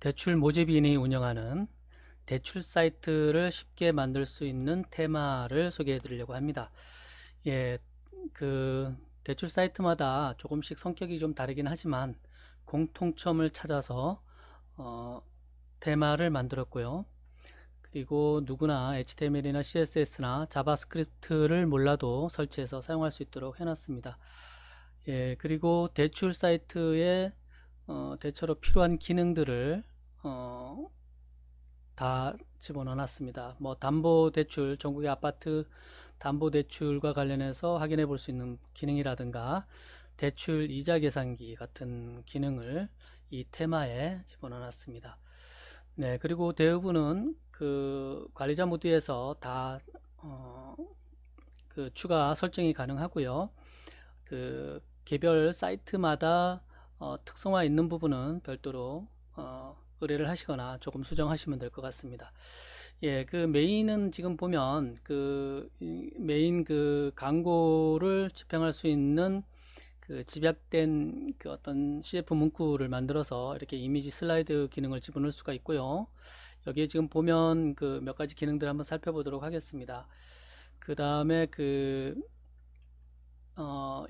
대출 모집인이 운영하는 대출 사이트를 쉽게 만들 수 있는 테마를 소개해 드리려고 합니다. 예, 그 대출 사이트마다 조금씩 성격이 좀 다르긴 하지만 공통점을 찾아서 테마를 만들었고요. 그리고 누구나 HTML이나 CSS나 자바스크립트를 몰라도 설치해서 사용할 수 있도록 해놨습니다. 예, 그리고 대출 사이트에 대체로 필요한 기능들을 다 집어넣어 놨습니다. 뭐 담보대출, 전국의 아파트 담보대출과 관련해서 확인해 볼 수 있는 기능이라든가 대출 이자 계산기 같은 기능을 이 테마에 집어넣어 놨습니다. 네, 그리고 대부분은 그 관리자 모드에서 다 그 추가 설정이 가능하고요. 그 개별 사이트마다 특성화 있는 부분은 별도로 의뢰를 하시거나 조금 수정하시면 될 것 같습니다. 예, 그 메인은 지금 보면 그 메인 그 광고를 집행할 수 있는 그 집약된 그 어떤 CF 문구를 만들어서 이렇게 이미지 슬라이드 기능을 집어넣을 수가 있고요. 여기에 지금 보면 그 몇 가지 기능들 한번 살펴보도록 하겠습니다. 그 다음에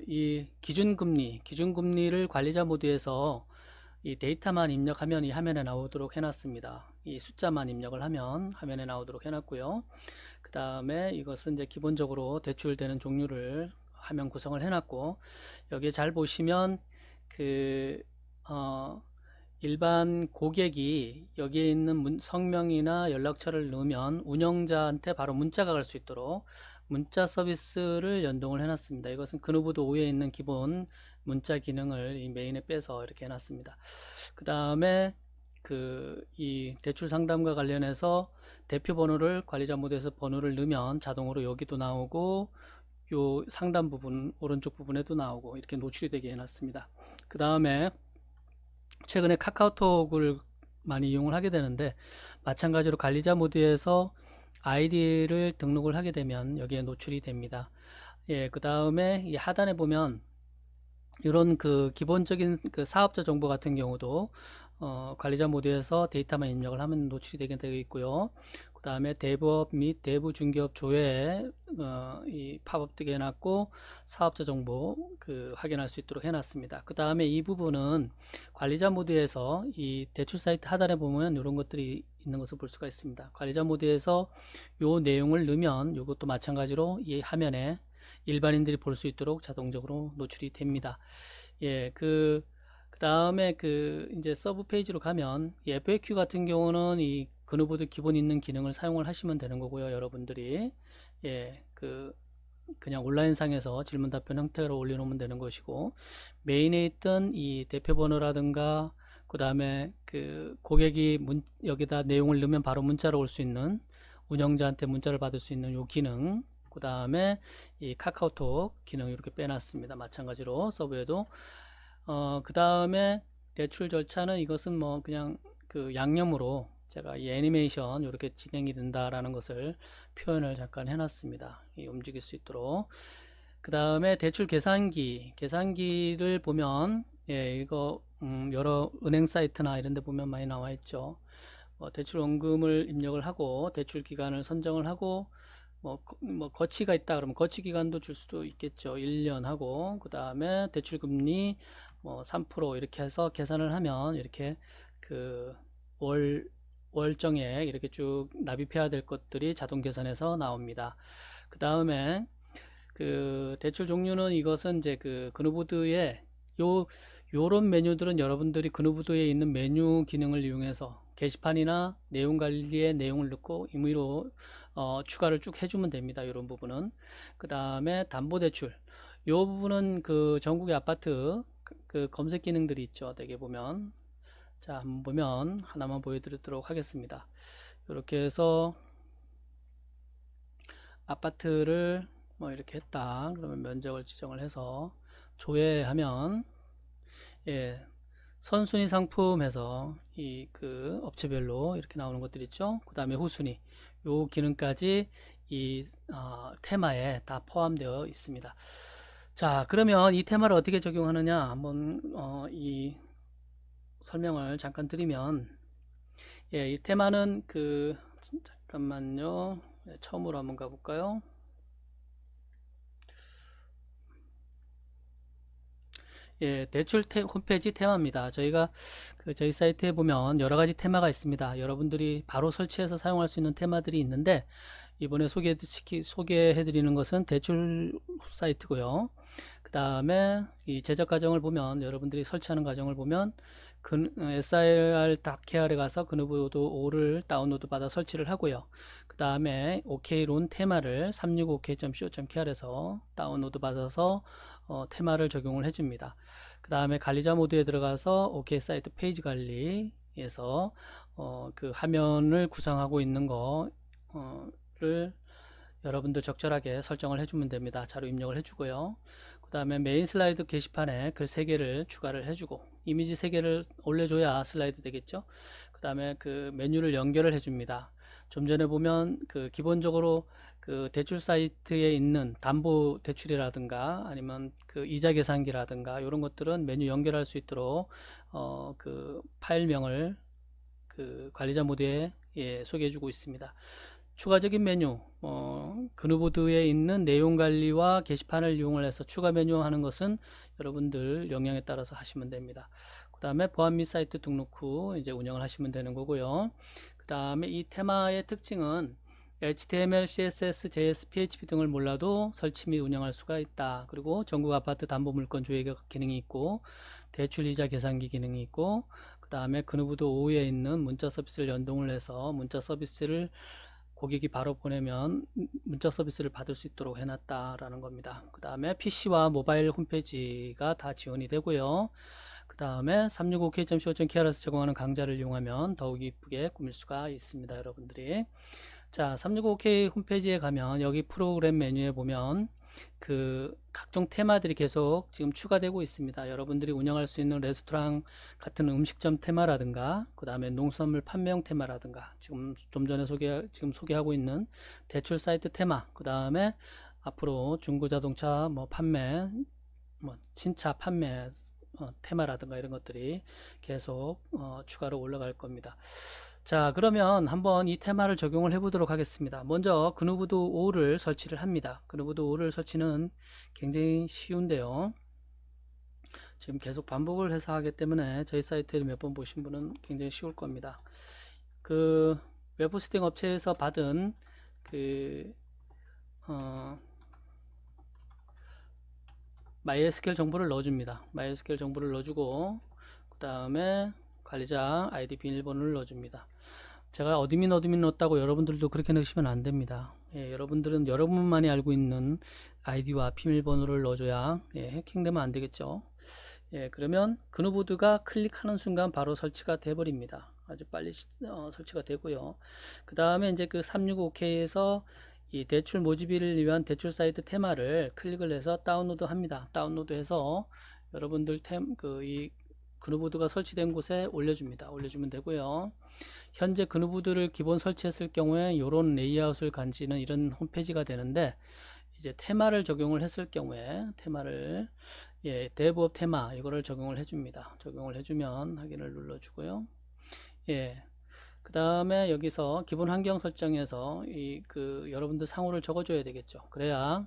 이 기준금리를 관리자 모드에서 이 데이터만 입력하면 이 화면에 나오도록 해놨습니다. 이 숫자만 입력을 하면 화면에 나오도록 해놨고요. 그 다음에 이것은 이제 기본적으로 대출되는 종류를 화면 구성을 해놨고, 여기에 잘 보시면 그 일반 고객이 여기에 있는 성명이나 연락처를 넣으면 운영자한테 바로 문자가 갈 수 있도록 문자 서비스를 연동을 해놨습니다. 이것은 그누보드 5에 있는 기본 문자 기능을 이 메인에 빼서 이렇게 해놨습니다. 그 다음에 이 대출 상담과 관련해서 대표 번호를 관리자 모드에서 번호를 넣으면 자동으로 여기도 나오고 요 상단 부분 오른쪽 부분에도 나오고 이렇게 노출이 되게 해놨습니다. 그 다음에 최근에 카카오톡을 많이 이용을 하게 되는데 마찬가지로 관리자 모드에서 아이디를 등록을 하게 되면 여기에 노출이 됩니다. 예, 그 다음에 이 하단에 보면 이런 그 기본적인 그 사업자 정보 같은 경우도 관리자 모드에서 데이터만 입력을 하면 노출이 되게 되어 있고요. 그 다음에 대부업 및 대부 중개업 조회에 이 팝업 뜨게 해놨고 사업자 정보 확인할 수 있도록 해놨습니다. 그 다음에 이 부분은 관리자 모드에서 이 대출 사이트 하단에 보면 이런 것들이 있는 것을 볼 수가 있습니다. 관리자 모드에서 요 내용을 넣으면 이것도 마찬가지로 이 화면에 일반인들이 볼 수 있도록 자동적으로 노출이 됩니다. 예, 그 다음에 이제 서브 페이지로 가면 이 FAQ 같은 경우는 이 그누보드 기본 있는 기능을 사용을 하시면 되는 거고요. 여러분들이 예, 그냥 온라인상에서 질문 답변 형태로 올려놓으면 되는 것이고, 메인에 있던 이 대표 번호라든가 그 다음에 고객이 여기다 내용을 넣으면 바로 문자로 올 수 있는 운영자한테 문자를 받을 수 있는 요 기능, 그 다음에 이 카카오톡 기능 이렇게 빼놨습니다. 마찬가지로 서브에도 그 다음에 대출 절차는 이것은 뭐 그냥 양념으로 제가 이 애니메이션 이렇게 진행이 된다라는 것을 표현을 잠깐 해놨습니다. 움직일 수 있도록. 그 다음에 대출 계산기를 보면 예, 이거 여러 은행 사이트나 이런 데 보면 많이 나와 있죠. 대출 원금을 입력을 하고 대출 기간을 선정을 하고 뭐 거치가 있다 그러면 거치 기간도 줄 수도 있겠죠. 1년 하고 그 다음에 대출 금리 뭐 3% 이렇게 해서 계산을 하면 이렇게 월정액 이렇게 쭉 납입해야 될 것들이 자동 계산해서 나옵니다. 그 다음에 대출 종류는 이것은 이제 그누보드에 요런 메뉴들은 여러분들이 그누보드에 있는 메뉴 기능을 이용해서 게시판이나 내용 관리에 내용을 넣고 임의로 추가를 쭉 해주면 됩니다. 이런 부분은. 그 다음에 담보대출. 요 부분은 전국의 아파트 검색 기능들이 있죠. 대개 보면. 자, 한번 보면 하나만 보여드리도록 하겠습니다. 이렇게 해서 아파트를 뭐 이렇게 했다. 그러면 면적을 지정을 해서 조회하면 예, 선순위 상품에서 이 업체별로 이렇게 나오는 것들 있죠. 그 다음에 후순위 요 기능까지 이 테마에 다 포함되어 있습니다. 자, 그러면 이 테마를 어떻게 적용하느냐 한번 이 설명을 잠깐 드리면 이 테마는 잠깐만요. 네, 처음으로 한번 가볼까요? 대출 홈페이지 테마입니다. 저희가 저희 사이트에 보면 여러 가지 테마가 있습니다. 여러분들이 바로 설치해서 사용할 수 있는 테마들이 있는데, 이번에 소개해드리는 것은 대출 사이트고요. 그 다음에 이 제작 과정을 보면, 여러분들이 설치하는 과정을 보면 SIR 닷케어에 가서 그누보드 5를 다운로드 받아 설치를 하고요. 그 다음에 OK론 테마를 365ok.co.kr에서 다운로드 받아서 테마를 적용을 해줍니다. 그 다음에 관리자 모드에 들어가서 OK 사이트 페이지 관리에서 그 화면을 구성하고 있는 거를 여러분들 적절하게 설정을 해주면 됩니다. 자료 입력을 해주고요. 그 다음에 메인 슬라이드 게시판에 글 3개를 추가를 해주고, 이미지 3개를 올려줘야 슬라이드 되겠죠. 그 다음에 그 메뉴를 연결을 해줍니다. 좀 전에 보면 기본적으로 그 대출 사이트에 있는 담보 대출이라든가 아니면 그 이자 계산기라든가 이런 것들은 메뉴 연결할 수 있도록 그 파일명을 그 관리자 모드에 소개해주고 있습니다. 추가적인 메뉴, 그누보드에 있는 내용 관리와 게시판을 이용을 해서 추가 메뉴 하는 것은 여러분들 역량에 따라서 하시면 됩니다. 그 다음에 보안 및 사이트 등록 후 이제 운영을 하시면 되는 거고요. 그 다음에 이 테마의 특징은 HTML, CSS, JS, PHP 등을 몰라도 설치 및 운영할 수가 있다. 그리고 전국 아파트 담보 물건 조회 기능이 있고, 대출 이자 계산기 기능이 있고, 그 다음에 그누보드 5에 있는 문자 서비스를 연동을 해서 문자 서비스를 고객이 바로 보내면 문자 서비스를 받을 수 있도록 해놨다라는 겁니다. 그 다음에 PC와 모바일 홈페이지가 다 지원이 되고요. 그 다음에 365k.co.kr에서 제공하는 강좌를 이용하면 더욱 이쁘게 꾸밀 수가 있습니다. 여러분들이. 자, 365k 홈페이지에 가면 여기 프로그램 메뉴에 보면 그 각종 테마들이 계속 지금 추가되고 있습니다. 여러분들이 운영할 수 있는 레스토랑 같은 음식점 테마라든가, 그 다음에 농수산물 판매용 테마라든가, 지금 좀 전에 소개하고 있는 대출 사이트 테마, 그 다음에 앞으로 중고자동차 판매, 신차 판매 테마라든가 이런 것들이 계속 추가로 올라갈 겁니다. 자, 그러면 한번 이 테마를 적용을 해 보도록 하겠습니다. 먼저 그누보드 5를 설치를 합니다. 그누보드 5를 설치는 굉장히 쉬운데요. 지금 계속 반복을 해서 하기 때문에 저희 사이트를 몇 번 보신 분은 굉장히 쉬울 겁니다. 그 웹 호스팅 업체에서 받은 MySQL 정보를 넣어줍니다. MySQL 정보를 넣어주고, 그 다음에 관리자 아이디 비밀번호를 넣어줍니다. 제가 어드민 넣었다고 여러분들도 그렇게 넣으시면 안 됩니다. 여러분들은 여러분만이 알고 있는 아이디와 비밀번호를 넣어줘야 해킹되면 안 되겠죠. 그러면 그누보드가 클릭하는 순간 바로 설치가 돼 버립니다. 아주 빨리 설치가 되고요. 그 다음에 이제 그 365K에서 이 대출 모집을 위한 대출 사이트 테마를 클릭을 해서 다운로드 합니다. 다운로드해서 여러분들 이 그누보드가 설치된 곳에 올려줍니다. 올려주면 되고요. 현재 그누보드를 기본 설치했을 경우에 이런 레이아웃을 가지는 이런 홈페이지가 되는데, 이제 테마를 적용을 했을 경우에 테마를 데브업 테마 이거를 적용을 해줍니다. 적용을 해주면 확인을 눌러주고요. 그 다음에 여기서 기본 환경 설정에서 여러분들 상호를 적어줘야 되겠죠. 그래야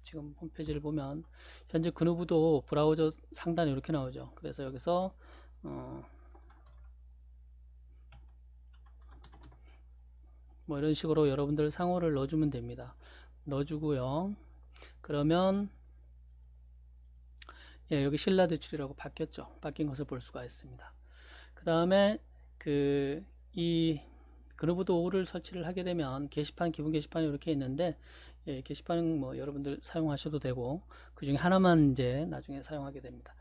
지금 홈페이지를 보면 현재 그누보드 브라우저 상단에 이렇게 나오죠. 그래서 여기서 이런 식으로 여러분들 상호를 넣어주면 됩니다. 넣어주고요. 그러면 여기 신라 대출이라고 바뀌었죠. 바뀐 것을 볼 수가 있습니다. 그 다음에 이 그누보드 5를 설치를 하게 되면 게시판, 기본 게시판이 이렇게 있는데, 게시판은 여러분들 사용하셔도 되고, 그 중에 하나만 이제 나중에 사용하게 됩니다.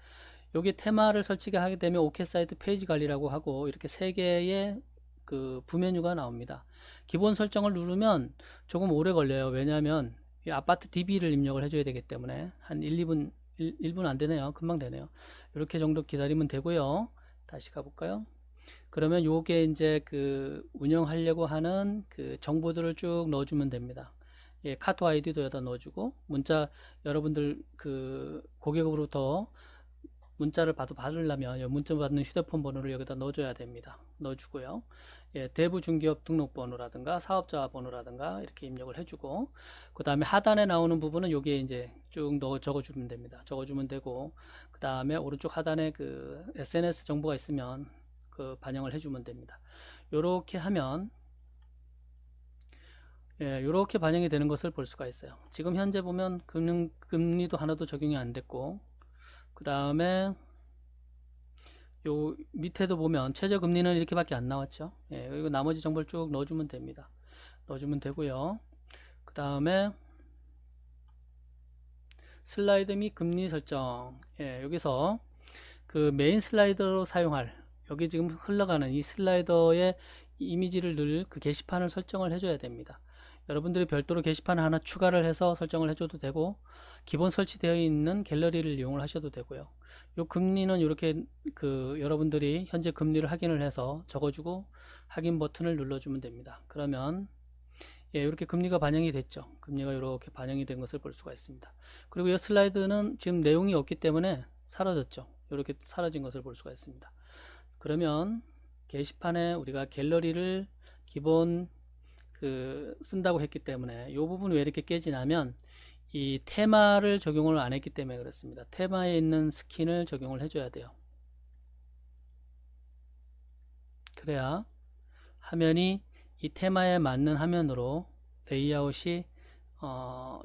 여기 테마를 설치하게 되면 OK 사이트 페이지 관리라고 하고 이렇게 3개의 그 부메뉴가 나옵니다. 기본 설정을 누르면 조금 오래 걸려요. 왜냐하면 이 아파트 DB를 입력을 해줘야 되기 때문에 한 1분 안 되네요. 금방 되네요. 이렇게 정도 기다리면 되고요. 다시 가볼까요? 그러면 요게 이제 운영하려고 하는 정보들을 쭉 넣어주면 됩니다. 카드 아이디도 여기다 넣어주고, 문자 여러분들 고객으로부터 문자를 받으려면 문자 받는 휴대폰 번호를 여기다 넣어줘야 됩니다. 넣어주고요. 예, 대부 중개업 등록번호라든가 사업자 번호라든가 이렇게 입력을 해주고, 그 다음에 하단에 나오는 부분은 여기에 이제 쭉 적어주면 됩니다. 적어주면 되고, 그 다음에 오른쪽 하단에 그 SNS 정보가 있으면 그 반영을 해주면 됩니다. 요렇게 하면 예, 이렇게 반영이 되는 것을 볼 수가 있어요. 지금 현재 보면 금리도 하나도 적용이 안 됐고, 그 다음에 요 밑에도 보면 최저금리는 이렇게밖에 안 나왔죠. 예, 그리고 나머지 정보를 쭉 넣어주면 됩니다. 넣어주면 되고요. 그 다음에 슬라이드 및 금리 설정. 예, 여기서 그 메인 슬라이더로 사용할, 여기 지금 흘러가는 이 슬라이더의 이미지를 늘 그 게시판을 설정을 해줘야 됩니다. 여러분들이 별도로 게시판을 하나 추가를 해서 설정을 해줘도 되고, 기본 설치되어 있는 갤러리를 이용을 하셔도 되고요. 요 금리는 이렇게 그 여러분들이 현재 금리를 확인을 해서 적어주고 확인 버튼을 눌러주면 됩니다. 그러면 예, 이렇게 금리가 반영이 됐죠. 금리가 이렇게 반영이 된 것을 볼 수가 있습니다. 그리고 이 슬라이드는 지금 내용이 없기 때문에 사라졌죠. 이렇게 사라진 것을 볼 수가 있습니다. 그러면 게시판에 우리가 갤러리를 기본 쓴다고 했기 때문에 이 부분 왜 이렇게 깨지냐면, 이 테마를 적용을 안 했기 때문에 그렇습니다. 테마에 있는 스킨을 적용을 해줘야 돼요. 그래야 화면이 이 테마에 맞는 화면으로 레이아웃이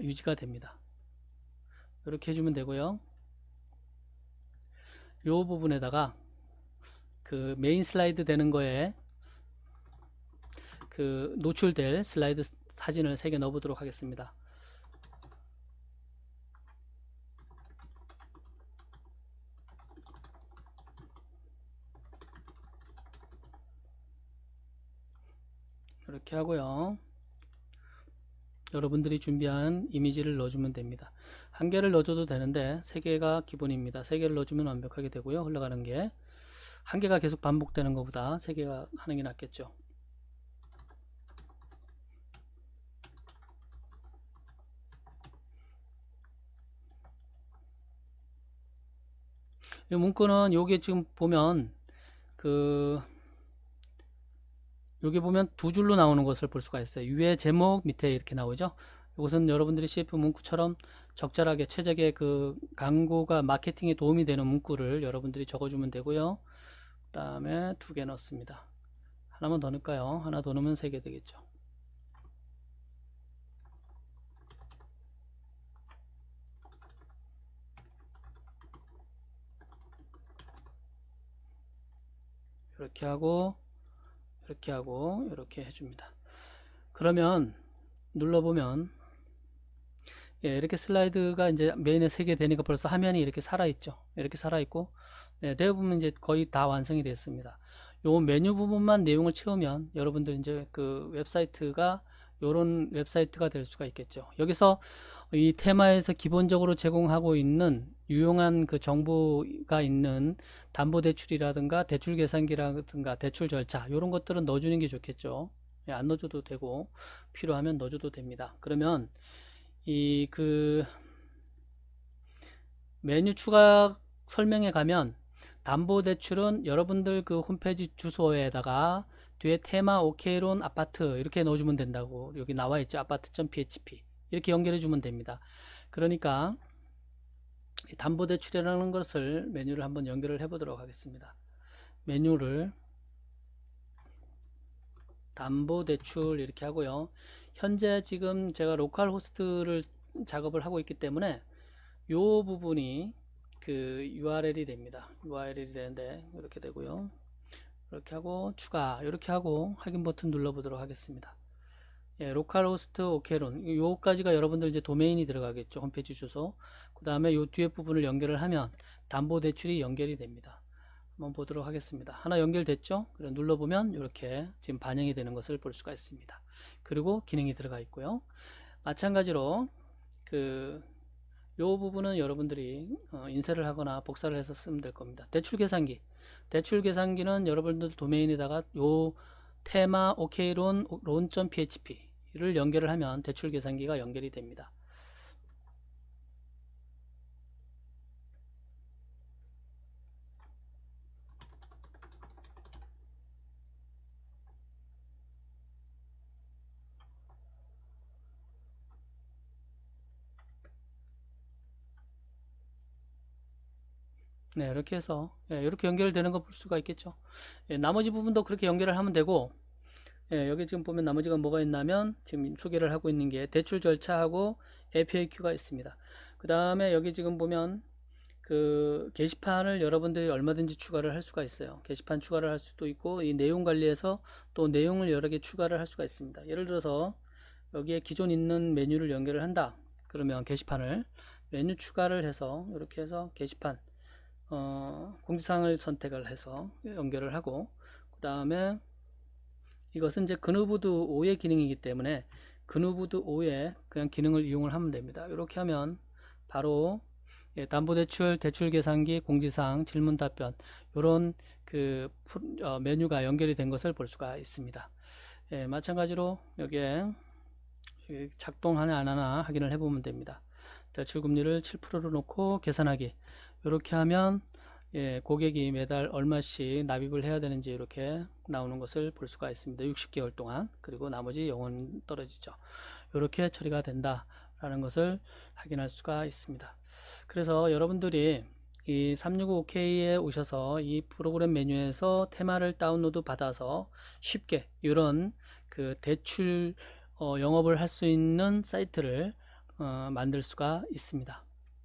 유지가 됩니다. 이렇게 해주면 되고요. 이 부분에다가 그 메인 슬라이드 되는 거에 그 노출될 슬라이드 사진을 3개 넣어보도록 하겠습니다. 이렇게 하고요. 여러분들이 준비한 이미지를 넣어주면 됩니다. 1개를 넣어줘도 되는데 3개가 기본입니다. 3개를 넣어주면 완벽하게 되고요. 흘러가는 게 1개가 계속 반복되는 것보다 3개가 하는 게 낫겠죠. 이 문구는 요게 지금 보면 여기 보면 2줄로 나오는 것을 볼 수가 있어요. 위에 제목, 밑에 이렇게 나오죠. 이것은 여러분들이 CF 문구처럼 적절하게 최적의 그 광고가 마케팅에 도움이 되는 문구를 여러분들이 적어주면 되고요. 그 다음에 2개 넣습니다. 하나만 더 넣을까요? 하나 더 넣으면 3개 되겠죠. 이렇게 하고 이렇게 하고 이렇게 해줍니다. 그러면 눌러보면 예, 이렇게 슬라이드가 이제 메인에 3개 되니까 벌써 화면이 이렇게 살아있죠. 이렇게 살아있고, 네, 대부분 이제 거의 다 완성이 됐습니다. 요 메뉴 부분만 내용을 채우면 여러분들 이제 그 웹사이트가 요런 웹사이트가 될 수가 있겠죠. 여기서 이 테마에서 기본적으로 제공하고 있는 유용한 그 정보가 있는 담보대출이라든가 대출 계산기라든가 대출 절차, 요런 것들은 넣어주는 게 좋겠죠. 예, 안 넣어줘도 되고 필요하면 넣어줘도 됩니다. 그러면 이 메뉴 추가 설명에 가면 담보대출은 여러분들 그 홈페이지 주소에다가 뒤에 테마 오케이론 아파트 이렇게 넣어주면 된다고 여기 나와 있죠. 아파트.php 이렇게 연결해 주면 됩니다. 그러니까 담보대출이라는 것을 메뉴를 한번 연결을 해 보도록 하겠습니다. 메뉴를 담보대출 이렇게 하고요. 현재 지금 제가 로컬 호스트를 작업을 하고 있기 때문에 이 부분이 그 URL이 됩니다. URL이 되는데 이렇게 되고요. 이렇게 하고 추가 이렇게 하고 확인 버튼 눌러 보도록 하겠습니다. 예, 로컬 호스트 오케론 요까지가 여러분들 이제 도메인이 들어가겠죠. 홈페이지 주소. 그 다음에 요 뒤에 부분을 연결을 하면 담보대출이 연결이 됩니다. 한번 보도록 하겠습니다. 하나 연결됐죠? 그래 눌러보면 이렇게 지금 반영이 되는 것을 볼 수가 있습니다. 그리고 기능이 들어가 있고요. 마찬가지로 요 부분은 여러분들이 인쇄를 하거나 복사를 해서 쓰면 될 겁니다. 대출 계산기. 대출 계산기는 여러분들 도메인에다가 요 테마 오케이론 론.php를 연결을 하면 대출 계산기가 연결이 됩니다. 네, 이렇게 해서 이렇게 연결되는 거 볼 수가 있겠죠. 나머지 부분도 그렇게 연결을 하면 되고, 여기 지금 보면 나머지가 뭐가 있냐면 지금 소개를 하고 있는 게 대출 절차하고 FAQ가 있습니다. 그 다음에 여기 지금 보면 그 게시판을 여러분들이 얼마든지 추가를 할 수가 있어요. 게시판 추가를 할 수도 있고, 이 내용 관리에서 또 내용을 여러 개 추가를 할 수가 있습니다. 예를 들어서 여기에 기존 있는 메뉴를 연결을 한다. 그러면 게시판을 메뉴 추가를 해서 이렇게 해서 게시판 공지사항을 선택을 해서 연결을 하고, 그 다음에 이것은 이제 그누보드 5의 기능이기 때문에 그누보드 5의 그냥 기능을 이용을 하면 됩니다. 이렇게 하면 바로 담보대출, 대출계산기, 공지사항, 질문답변 이런 그 메뉴가 연결이 된 것을 볼 수가 있습니다. 마찬가지로 여기에 작동하나 안 하나 확인을 해보면 됩니다. 대출금리를 7%로 놓고 계산하기 이렇게 하면 고객이 매달 얼마씩 납입을 해야 되는지 이렇게 나오는 것을 볼 수가 있습니다. 60개월 동안. 그리고 나머지 영원 떨어지죠. 이렇게 처리가 된다라는 것을 확인할 수가 있습니다. 그래서 여러분들이 이 365K에 오셔서 이 프로그램 메뉴에서 테마를 다운로드 받아서 쉽게 이런 그 대출 영업을 할 수 있는 사이트를 만들 수가 있습니다.